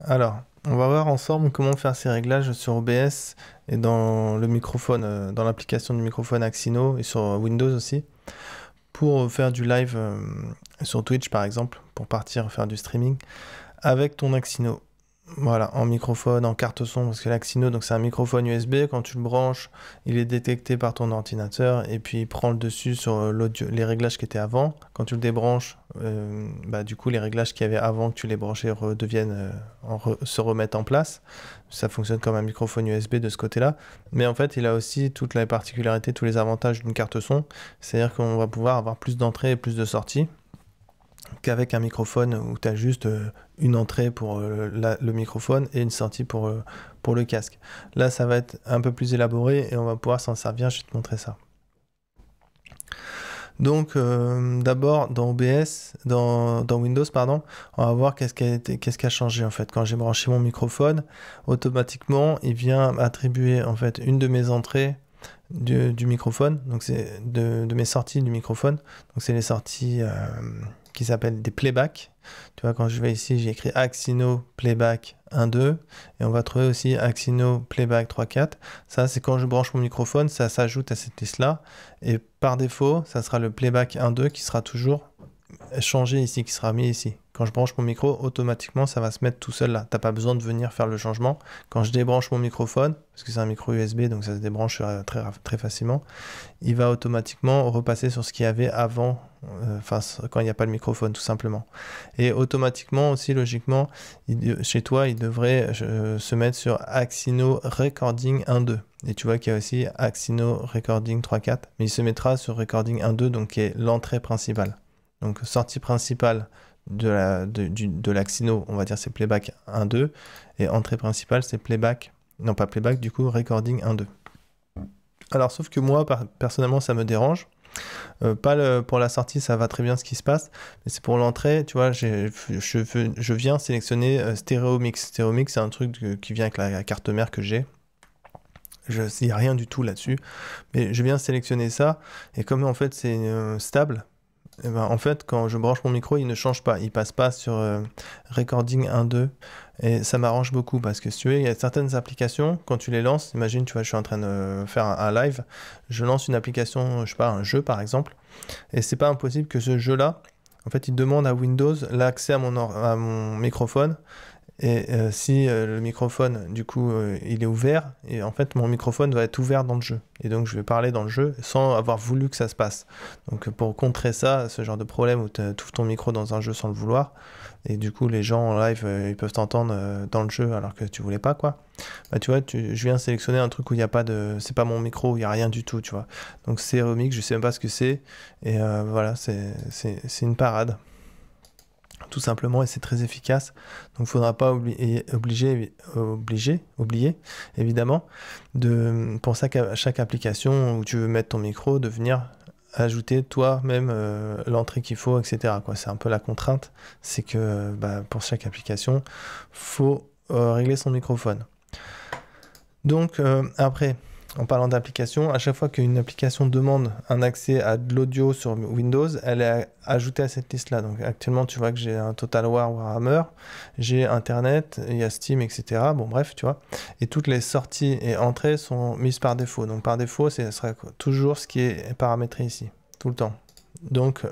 Alors, on va voir ensemble comment faire ces réglages sur OBS et dans le microphone, dans l'application du microphone Axino et sur Windows aussi, pour faire du live sur Twitch par exemple, pour partir faire du streaming avec ton Axino. Voilà, en microphone, en carte son, parce que l'Axino, donc c'est un microphone USB, quand tu le branches, il est détecté par ton ordinateur et puis il prend le dessus sur l'audio, les réglages qui étaient avant. Quand tu le débranches, bah, du coup les réglages qu'il y avait avant que tu les branchais redeviennent, se remettent en place. Ça fonctionne comme un microphone USB de ce côté-là. Mais en fait, il a aussi toutes les particularités, tous les avantages d'une carte son. C'est-à-dire qu'on va pouvoir avoir plus d'entrées et plus de sorties qu'avec un microphone où tu as juste une entrée pour le microphone et une sortie pour le casque. Là, ça va être un peu plus élaboré et on va pouvoir s'en servir. Je vais te montrer ça. Donc, d'abord, dans OBS, dans Windows, pardon, on va voir qu'est-ce qui a changé en fait. Quand j'ai branché mon microphone, automatiquement, il vient attribuer en fait une de mes entrées du microphone, donc c'est de mes sorties du microphone. Donc, c'est les sorties qui s'appellent des playbacks. Tu vois, quand je vais ici, j'ai écrit Axino Playback 1.2 et on va trouver aussi Axino Playback 3.4. Ça, c'est quand je branche mon microphone, ça s'ajoute à cette liste-là. Et par défaut, ça sera le Playback 1.2 qui sera toujours changé ici, qui sera mis ici. Quand je branche mon micro, automatiquement, ça va se mettre tout seul là. T'as pas besoin de venir faire le changement. Quand je débranche mon microphone, parce que c'est un micro USB, donc ça se débranche très facilement, il va automatiquement repasser sur ce qu'il y avait avant, enfin quand il n'y a pas le microphone tout simplement. Et automatiquement aussi, logiquement, chez toi, il devrait se mettre sur Axino Recording 1.2. Et tu vois qu'il y a aussi Axino Recording 3.4, mais il se mettra sur Recording 1.2, donc qui est l'entrée principale. Donc sortie principale de l'Axino, on va dire c'est Playback 1.2, et entrée principale c'est Playback, non pas Playback, du coup Recording 1.2. Alors sauf que moi, personnellement, ça me dérange. Pour la sortie, ça va très bien ce qui se passe, mais c'est pour l'entrée, tu vois, je viens sélectionner Stereo Mix. Stereo Mix, c'est un truc qui vient avec la carte mère que j'ai. Il n'y a rien du tout là-dessus, mais je viens sélectionner ça, et comme en fait c'est stable, eh ben, en fait, quand je branche mon micro, il ne change pas. Il passe pas sur Recording 1.2. Et ça m'arrange beaucoup parce que si tu veux, il y a certaines applications, quand tu les lances, imagine, tu vois, je suis en train de faire un live, je lance une application, je sais pas, un jeu par exemple, et c'est pas impossible que ce jeu-là, en fait, il demande à Windows l'accès à mon microphone. Et si le microphone, du coup, il est ouvert, et en fait, mon microphone va être ouvert dans le jeu. Et donc, je vais parler dans le jeu sans avoir voulu que ça se passe. Donc, pour contrer ça, ce genre de problème où tu ouvres ton micro dans un jeu sans le vouloir, et du coup, les gens en live, ils peuvent t'entendre dans le jeu alors que tu voulais pas, quoi. Bah, tu vois, je viens sélectionner un truc où il n'y a pas de... C'est pas mon micro, il n'y a rien du tout, tu vois. Donc, c'est Remix, je sais même pas ce que c'est. Et voilà, c'est une parade tout simplement, et c'est très efficace. Donc il ne faudra pas oublier, évidemment, pour chaque application où tu veux mettre ton micro, de venir ajouter toi-même l'entrée qu'il faut, etc. C'est un peu la contrainte, c'est que bah, pour chaque application, faut régler son microphone. Donc après, en parlant d'application, à chaque fois qu'une application demande un accès à de l'audio sur Windows, elle est ajoutée à cette liste-là. Donc actuellement, tu vois que j'ai un Total War Warhammer, j'ai Internet, il y a Steam, etc. Bon bref, tu vois. Et toutes les sorties et entrées sont mises par défaut. Donc par défaut, ce sera toujours ce qui est paramétré ici, tout le temps. Donc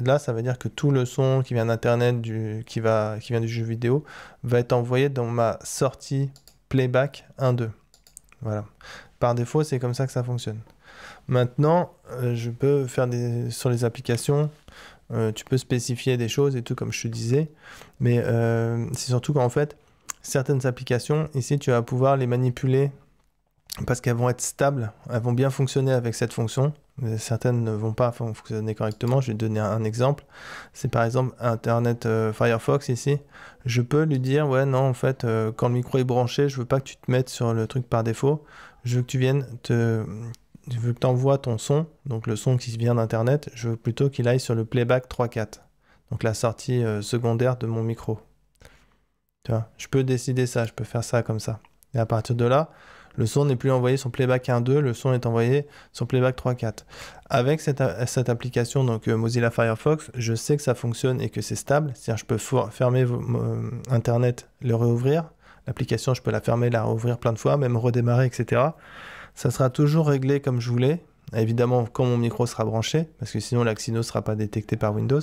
là, ça veut dire que tout le son qui vient d'Internet, qui vient du jeu vidéo, va être envoyé dans ma sortie Playback 1.2. Voilà. Par défaut, c'est comme ça que ça fonctionne. Maintenant, je peux faire sur les applications, tu peux spécifier des choses et tout, comme je te disais. Mais c'est surtout qu'en fait, certaines applications, ici, tu vas pouvoir les manipuler parce qu'elles vont être stables, elles vont bien fonctionner avec cette fonction. Mais certaines ne vont pas fonctionner correctement. Je vais te donner un exemple. C'est par exemple Internet Firefox ici. Je peux lui dire, ouais, non, en fait, quand le micro est branché, je veux pas que tu te mettes sur le truc par défaut. Je veux que tu viennes je veux que tu envoies ton son, donc le son qui vient d'Internet, je veux plutôt qu'il aille sur le playback 3.4, donc la sortie secondaire de mon micro. Tu vois, je peux décider ça, je peux faire ça comme ça. Et à partir de là, Le son n'est plus envoyé sur Playback 1.2, le son est envoyé sur Playback 3.4. Avec cette application, donc Mozilla Firefox, je sais que ça fonctionne et que c'est stable. C'est-à-dire que je peux fermer Internet, le réouvrir. L'application, je peux la fermer, la réouvrir plein de fois, même redémarrer, etc. Ça sera toujours réglé comme je voulais. Évidemment, quand mon micro sera branché, parce que sinon l'Axino ne sera pas détecté par Windows.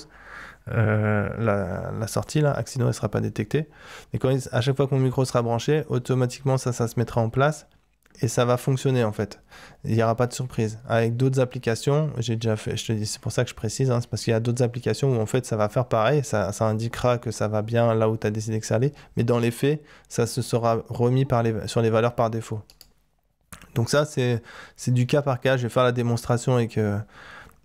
La sortie, là, Axino, elle ne sera pas détectée. Et à chaque fois que mon micro sera branché, automatiquement, ça se mettra en place. Et ça va fonctionner en fait. Il n'y aura pas de surprise. Avec d'autres applications, j'ai déjà fait, je te dis, c'est pour ça que je précise, hein, c'est parce qu'il y a d'autres applications où en fait ça va faire pareil, ça indiquera que ça va bien là où tu as décidé que ça allait, mais dans les faits, ça se sera remis sur les valeurs par défaut. Donc ça, c'est du cas par cas. Je vais faire la démonstration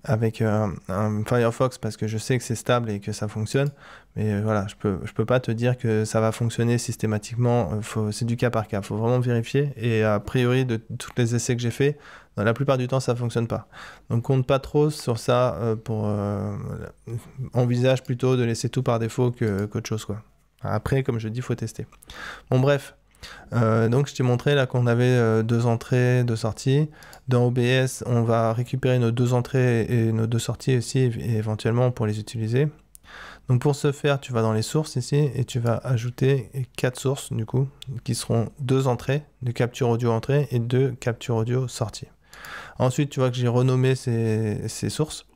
avec un Firefox parce que je sais que c'est stable et que ça fonctionne. Mais voilà, je peux pas te dire que ça va fonctionner systématiquement. C'est du cas par cas. Il faut vraiment vérifier. Et a priori, de tous les essais que j'ai faits, dans la plupart du temps, ça fonctionne pas. Donc, compte pas trop sur ça. Envisage plutôt de laisser tout par défaut qu'autre chose, quoi. Après, comme je dis, il faut tester. Bon, bref. Donc je t'ai montré là qu'on avait 2 entrées, 2 sorties. Dans OBS, on va récupérer nos 2 entrées et nos 2 sorties aussi, éventuellement pour les utiliser. Donc pour ce faire, tu vas dans les sources ici et tu vas ajouter 4 sources du coup, qui seront 2 entrées de capture audio entrée et 2 capture audio sortie. Ensuite, tu vois que j'ai renommé ces sources.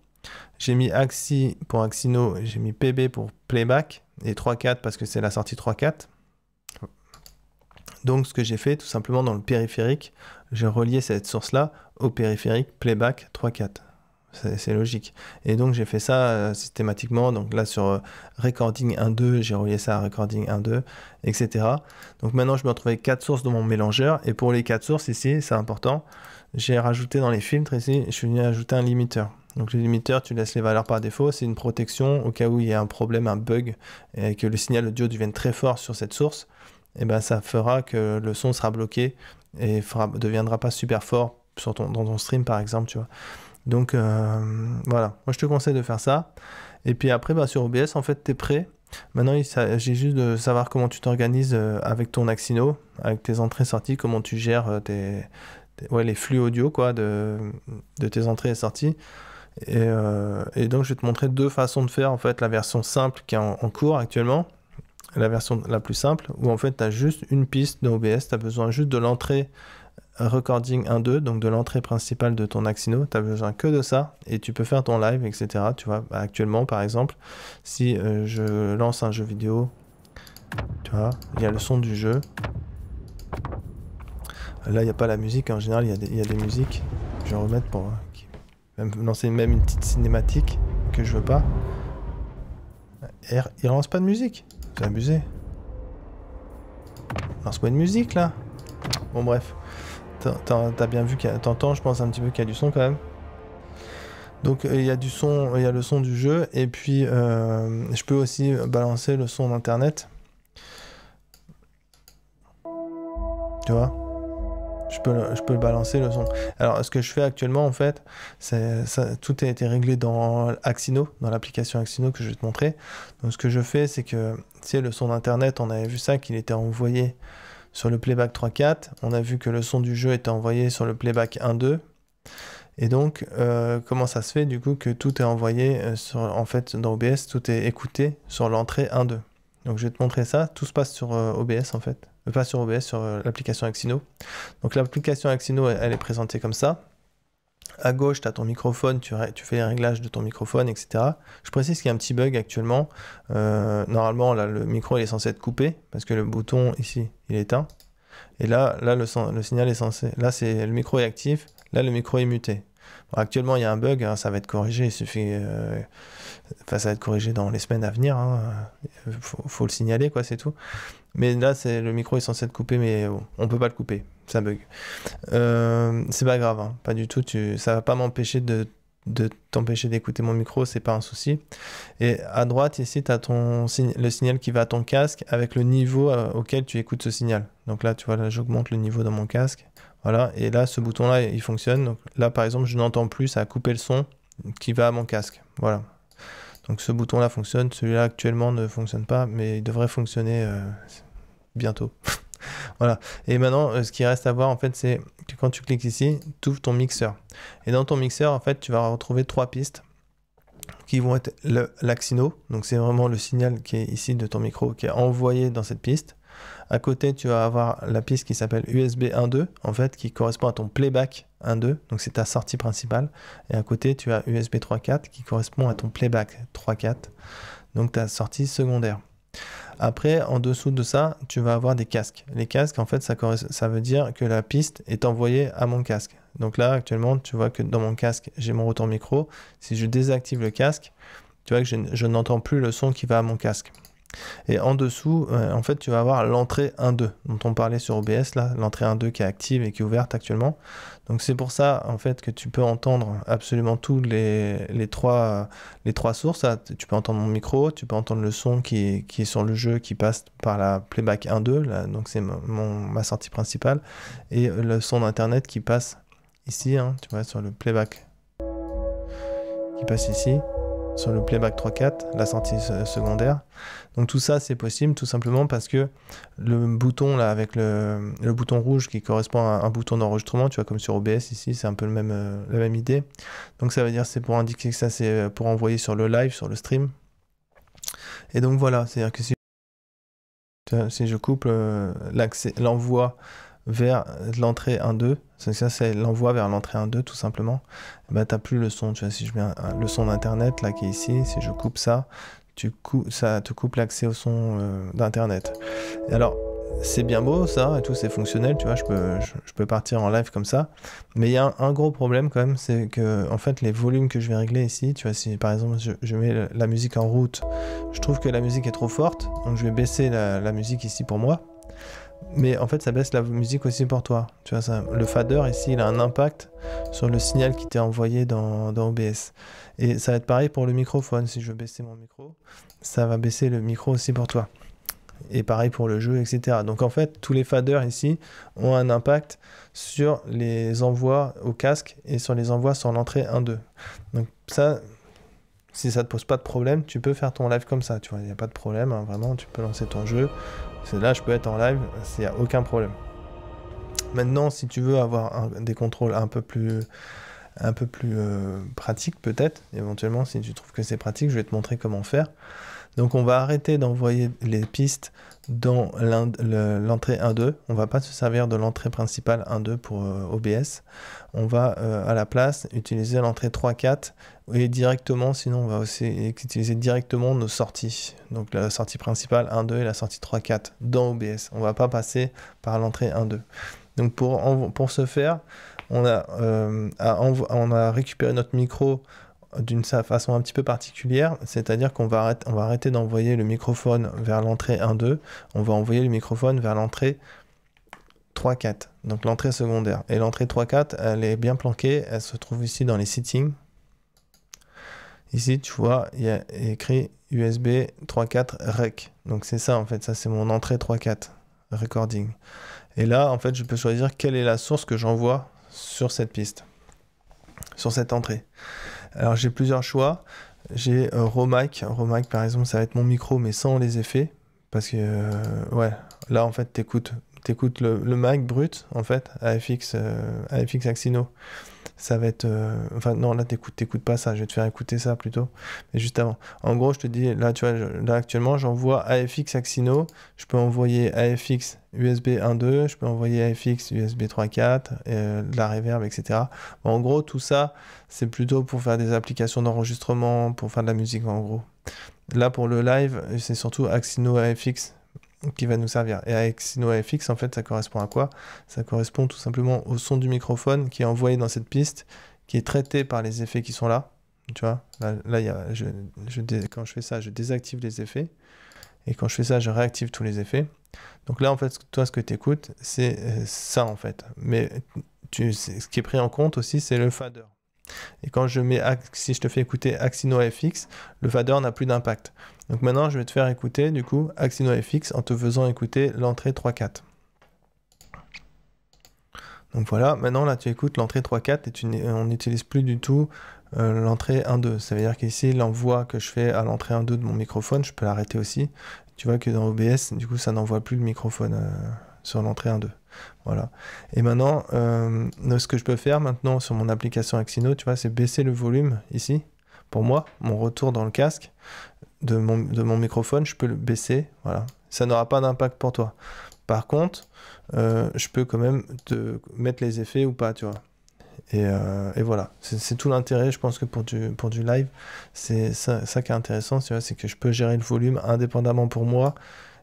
J'ai mis Axi pour Axino, j'ai mis PB pour Playback et 3.4 parce que c'est la sortie 3.4. Donc, ce que j'ai fait, tout simplement, dans le périphérique, j'ai relié cette source-là au périphérique Playback 3.4. C'est logique. Et donc, j'ai fait ça systématiquement. Donc là, sur Recording 1.2, j'ai relié ça à Recording 1.2, etc. Donc maintenant, je me retrouve avec 4 sources dans mon mélangeur. Et pour les 4 sources, ici, c'est important, j'ai rajouté dans les filtres, ici, je suis venu ajouter un limiteur. Donc le limiteur, tu laisses les valeurs par défaut. C'est une protection au cas où il y a un problème, un bug, et que le signal audio devienne très fort sur cette source. Et ben ça fera que le son sera bloqué et deviendra pas super fort dans ton stream par exemple, tu vois. Donc voilà, moi je te conseille de faire ça. Et puis après, sur OBS, en fait, tu es prêt. Maintenant, il s'agit juste de savoir comment tu t'organises avec ton Axino, avec tes entrées-sorties, comment tu gères les flux audio quoi, de tes entrées et sorties. Et donc, je vais te montrer 2 façons de faire, en fait, la version simple qui est en cours actuellement. La version la plus simple, où en fait tu as juste une piste dans OBS, tu as besoin juste de l'entrée Recording 1.2, donc de l'entrée principale de ton Axino, tu as besoin que de ça, et tu peux faire ton live, etc. Tu vois, actuellement par exemple, si je lance un jeu vidéo, tu vois, il y a le son du jeu. Là, il n'y a pas la musique, en général, il y a des musiques. Je vais remettre pour lancer même une petite cinématique que je veux pas. Il lance pas de musique. C'est abusé. Lance-moi une musique là. Bon bref. T'as bien vu t'entends, je pense un petit peu qu'il y a du son quand même. Donc il y a du son, il y a le son du jeu. Et puis je peux aussi balancer le son d'internet. Tu vois? Je peux balancer le son. Alors, ce que je fais actuellement, en fait, tout a été réglé dans Axino, dans l'application Axino que je vais te montrer. Donc, ce que je fais, c'est que, tu sais, le son d'internet, on avait vu ça, qu'il était envoyé sur le Playback 3.4. On a vu que le son du jeu était envoyé sur le Playback 1.2. Et donc, comment ça se fait, du coup, que tout est envoyé, en fait, dans OBS, tout est écouté sur l'entrée 1.2. Donc, je vais te montrer ça. Tout se passe sur OBS, en fait. Pas sur OBS, sur l'application Axino. Donc l'application Axino, elle est présentée comme ça. À gauche, tu as ton microphone, tu fais les réglages de ton microphone, etc. Je précise qu'il y a un petit bug actuellement. Normalement, là, le micro il est censé être coupé, parce que le bouton ici, il est éteint. Et là le signal est censé... Là, le micro est actif, là, le micro est muté. Bon, actuellement, il y a un bug, hein, ça va être corrigé, il suffit... ça va être corrigé dans les semaines à venir. Hein. Faut le signaler, quoi, c'est tout. Mais là, le micro est censé être coupé, mais bon, on peut pas le couper, ça bug. C'est pas grave, hein, pas du tout. Ça va pas m'empêcher de t'empêcher d'écouter mon micro, c'est pas un souci. Et à droite, ici, tu as le signal qui va à ton casque avec le niveau auquel tu écoutes ce signal. Donc là, tu vois, là, j'augmente le niveau dans mon casque. Voilà, et là, ce bouton-là, il fonctionne. Donc là, par exemple, je n'entends plus, ça a coupé le son qui va à mon casque. Voilà. Donc ce bouton-là fonctionne. Celui-là, actuellement, ne fonctionne pas, mais il devrait fonctionner bientôt. Voilà. Et maintenant, ce qui reste à voir, en fait, c'est que quand tu cliques ici, tu ouvres ton mixeur. Et dans ton mixeur, en fait, tu vas retrouver 3 pistes qui vont être l'Axino. Donc, c'est vraiment le signal qui est ici de ton micro qui est envoyé dans cette piste. À côté, tu vas avoir la piste qui s'appelle USB 1.2, en fait, qui correspond à ton playback 1.2. Donc, c'est ta sortie principale. Et à côté, tu as USB 3.4 qui correspond à ton playback 3.4. Donc, ta sortie secondaire. Après, en dessous de ça, tu vas avoir des casques. Les casques, en fait, ça veut dire que la piste est envoyée à mon casque. Donc là, actuellement, tu vois que dans mon casque, j'ai mon retour micro. Si je désactive le casque, tu vois que je n'entends plus le son qui va à mon casque. Et en dessous, en fait, tu vas avoir l'entrée 1.2 dont on parlait sur OBS, là, l'entrée 1.2 qui est active et qui est ouverte actuellement. Donc c'est pour ça, en fait, que tu peux entendre absolument tous les trois sources. Là, tu peux entendre mon micro, tu peux entendre le son qui est sur le jeu qui passe par la playback 1.2, là, donc c'est ma sortie principale, et le son d'internet qui passe ici, hein, tu vois, sur le playback qui passe ici, sur le playback 3.4, la sortie secondaire. Donc tout ça, c'est possible tout simplement parce que le bouton là, avec le bouton rouge qui correspond à un bouton d'enregistrement, tu vois, comme sur OBS ici, c'est un peu la même idée. Donc ça veut dire c'est pour indiquer que ça, c'est pour envoyer sur le live, sur le stream. Et donc voilà, c'est-à-dire que si je coupe l'envoi vers l'entrée 1.2, ça c'est l'envoi vers l'entrée 1.2 tout simplement, bah t'as plus le son, tu vois, si je mets le son d'internet là qui est ici, si je coupe ça, ça te coupe l'accès au son d'internet. Et alors c'est bien beau ça et tout, c'est fonctionnel, tu vois, je peux partir en live comme ça, mais il y a un gros problème quand même, c'est que en fait les volumes que je vais régler ici, tu vois, si par exemple je mets la musique en route, je trouve que la musique est trop forte, donc je vais baisser la musique ici pour moi. Mais en fait, ça baisse la musique aussi pour toi. Tu vois, le fader ici, il a un impact sur le signal qui t'est envoyé dans OBS. Et ça va être pareil pour le microphone. Si je veux baisser mon micro, ça va baisser le micro aussi pour toi. Et pareil pour le jeu, etc. Donc en fait, tous les faders ici ont un impact sur les envois au casque et sur les envois sur l'entrée 1.2. Donc ça, si ça te pose pas de problème, tu peux faire ton live comme ça. Tu vois, il n'y a pas de problème, hein, vraiment, tu peux lancer ton jeu. Là, je peux être en live, il n'y a aucun problème. Maintenant, si tu veux avoir des contrôles un peu plus pratiques, peut-être, éventuellement, si tu trouves que c'est pratique, je vais te montrer comment faire. Donc, on va arrêter d'envoyer les pistes dans l'entrée 1.2. On ne va pas se servir de l'entrée principale 1.2 pour OBS. On va à la place utiliser l'entrée 3.4 et directement, sinon on va aussi utiliser directement nos sorties. Donc la sortie principale 1.2 et la sortie 3.4 dans OBS. On ne va pas passer par l'entrée 1.2. Donc pour ce faire, on a récupéré notre micro d'une façon un petit peu particulière, c'est-à-dire qu'on va arrêter d'envoyer le microphone vers l'entrée 1.2, on va envoyer le microphone vers l'entrée 3.4, donc l'entrée secondaire. Et l'entrée 3.4, elle est bien planquée, elle se trouve ici dans les settings. Ici, tu vois, il y a écrit USB 3.4 Rec. Donc c'est ça en fait, ça c'est mon entrée 3.4 recording. Et là, en fait, je peux choisir quelle est la source que j'envoie sur cette piste, sur cette entrée. Alors j'ai plusieurs choix. J'ai Romic. Romic par exemple, ça va être mon micro mais sans les effets. Parce que ouais, là en fait t'écoutes le mic brut en fait, AFX Axino. Ça va être... enfin non, là t'écoutes pas ça, je vais te faire écouter ça plutôt. Mais juste avant. En gros, je te dis, là tu vois, là actuellement j'envoie AFX Axino, je peux envoyer AFX USB 1.2, je peux envoyer AFX USB 3.4, de la reverb, etc. Bon, en gros, tout ça, c'est plutôt pour faire des applications d'enregistrement, pour faire de la musique en gros. Là pour le live, c'est surtout Axino AFX qui va nous servir. Et avec Axino AFX, en fait, ça correspond à quoi? Ça correspond tout simplement au son du microphone qui est envoyé dans cette piste, qui est traité par les effets qui sont là. Tu vois, là quand je fais ça, je désactive les effets. Et quand je fais ça, je réactive tous les effets. Donc là, en fait, toi, ce que tu écoutes, c'est ça, en fait. Mais ce qui est pris en compte aussi, c'est le fader. Et quand si je te fais écouter Axino FX, le fader n'a plus d'impact. Donc maintenant, je vais te faire écouter, du coup, Axino FX en te faisant écouter l'entrée 3.4. Donc voilà, maintenant, là, tu écoutes l'entrée 3.4 et on n'utilise plus du tout l'entrée 1.2. Ça veut dire qu'ici, l'envoi que je fais à l'entrée 1.2 de mon microphone, je peux l'arrêter aussi. tu vois que dans OBS, du coup, ça n'envoie plus le microphone sur l'entrée 1.2. Voilà. Et maintenant, ce que je peux faire maintenant sur mon application Axino, tu vois, c'est baisser le volume ici. Pour moi, mon retour dans le casque de mon microphone, je peux le baisser. Voilà. Ça n'aura pas d'impact pour toi. Par contre, je peux quand même te mettre les effets ou pas, tu vois. Et voilà, c'est tout l'intérêt, je pense que pour du live, c'est ça qui est intéressant, tu vois, c'est que je peux gérer le volume indépendamment pour moi,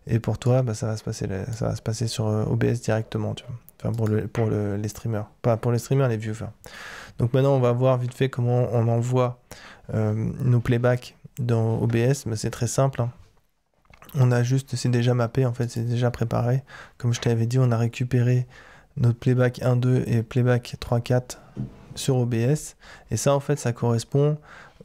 et pour toi, bah, ça va se passer sur OBS directement, tu vois. Enfin, pour les streamers. Pas pour les streamers, les viewers. Donc maintenant, on va voir vite fait comment on envoie nos playbacks dans OBS, mais c'est très simple, hein. C'est déjà mappé, en fait, c'est déjà préparé. Comme je t'avais dit, on a récupéré notre playback 1.2 et playback 3.4 sur OBS. Et ça, en fait, ça correspond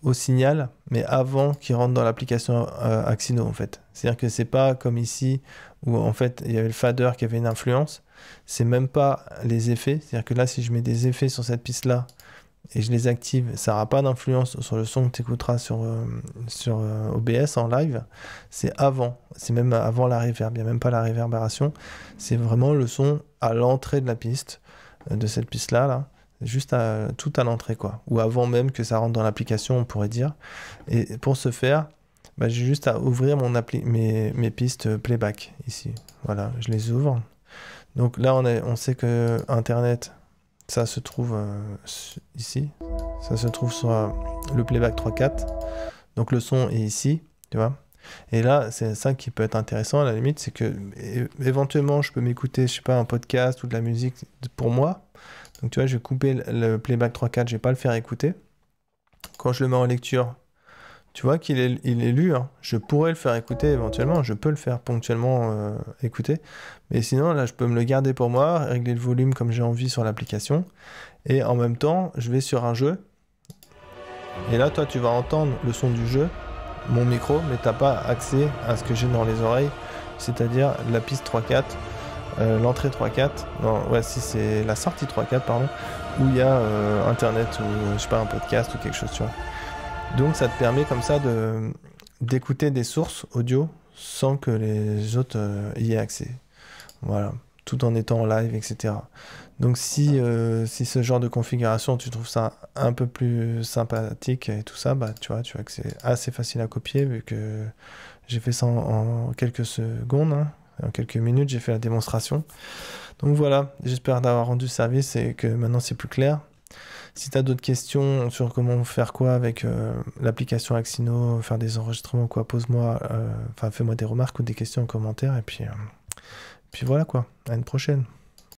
au signal, mais avant qu'il rentre dans l'application Axino, en fait. C'est-à-dire que c'est pas comme ici, où en fait, il y avait le fader qui avait une influence. C'est même pas les effets. C'est-à-dire que là, si je mets des effets sur cette piste-là, et je les active, ça n'aura pas d'influence sur le son que tu écouteras sur OBS en live. C'est avant, c'est même avant la reverb, il n'y a même pas la réverbération. C'est vraiment le son à l'entrée de la piste, de cette piste-là, là. Juste tout à l'entrée, quoi. Ou avant même que ça rentre dans l'application, on pourrait dire. Et pour ce faire, bah, j'ai juste à ouvrir mes pistes playback ici. Voilà, je les ouvre. Donc là, on sait que Internet... Ça se trouve ici, ça se trouve sur le playback 3.4, donc le son est ici, tu vois. Et là, c'est ça qui peut être intéressant à la limite, c'est que éventuellement je peux m'écouter, je sais pas, un podcast ou de la musique pour moi. Donc tu vois, je vais couper le playback 3.4, je vais pas le faire écouter. Quand je le mets en lecture, tu vois qu'il est lu, hein. Je pourrais le faire écouter éventuellement, je peux le faire ponctuellement écouter. Mais sinon, là, je peux me le garder pour moi, régler le volume comme j'ai envie sur l'application. Et en même temps, je vais sur un jeu. Et là, toi, tu vas entendre le son du jeu, mon micro, mais tu n'as pas accès à ce que j'ai dans les oreilles, c'est-à-dire la piste 3.4, l'entrée 3.4. Non, ouais, si c'est la sortie 3.4, pardon, où il y a Internet ou, je sais pas, un podcast ou quelque chose, tu vois. Donc ça te permet comme ça d'écouter des sources audio sans que les autres y aient accès. Voilà, tout en étant en live, etc. Donc si ce genre de configuration, tu trouves ça un peu plus sympathique et tout ça, bah tu vois que c'est assez facile à copier vu que j'ai fait ça en quelques secondes, hein. En quelques minutes, j'ai fait la démonstration. Donc voilà, j'espère d'avoir rendu service et que maintenant c'est plus clair. Si tu as d'autres questions sur comment faire quoi avec l'application Axino, faire des enregistrements, quoi, pose-moi, fais-moi des remarques ou des questions en commentaire. Et puis voilà quoi. À une prochaine.